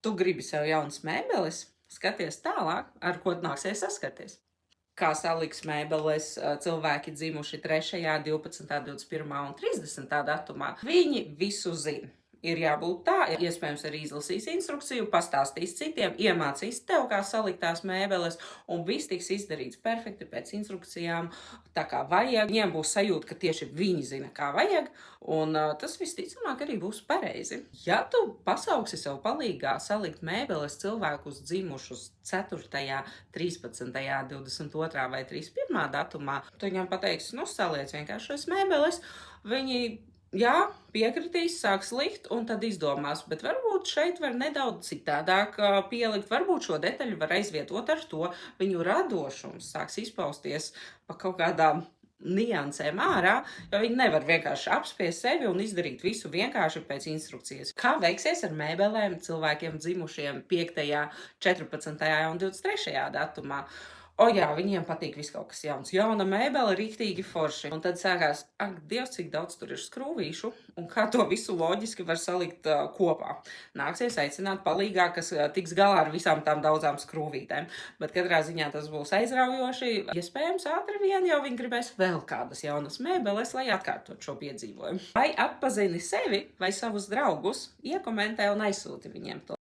Tu gribi sev jaunas mēbeles, skaties tālāk, ar ko nāksies saskarties. Kā saliks mēbeles cilvēki dzimuši 3., 12., 21. un 30. datumā, viņi visu zina. Ir jābūt tā, iespējams arī izlasīs instrukciju, pastāstīs citiem, iemācīs tev, kā salikt tās mēbeles, un viss tiks izdarīts perfekti pēc instrukcijām, tā kā vajag. Viņiem būs sajūta, ka tieši viņi zina, kā vajag, un tas visticamāk arī būs pareizi. Ja tu pasauksi sev palīgā salikt mēbeles cilvēkus dzimušus 4., 13., 22. vai 31. datumā, tu viņam pateiksi, nu, saliec vienkārši šīs mēbeles, viņi jā, piekritīs, sāks likt un tad izdomās, bet varbūt šeit var nedaudz citādāk pielikt, varbūt šo detaļu var aizvietot ar to, viņu radošums sāks izpausties pa kaut kādām niansēm ārā, jo viņi nevar vienkārši apspiest sevi un izdarīt visu vienkārši pēc instrukcijas. Kā veiksies ar mēbelēm cilvēkiem dzimušiem 5., 14. un 23. datumā? O jā, viņiem patīk viss kaut kas jauns. Jauna mēbele, riktīgi forši. Un tad sākās, ak, Dievs, cik daudz tur ir skrūvīšu, un kā to visu loģiski var salikt kopā. Nāksies aicināt palīgā, kas tiks galā ar visām tām daudzām skrūvītēm. Bet katrā ziņā tas būs aizraujoši. Iespējams, ātri vien jau viņi gribēs vēl kādas jaunas mēbeles, lai atkārtot šo piedzīvojumu. Vai atpazini sevi vai savus draugus, iekomentē un aizsūti viņiem to.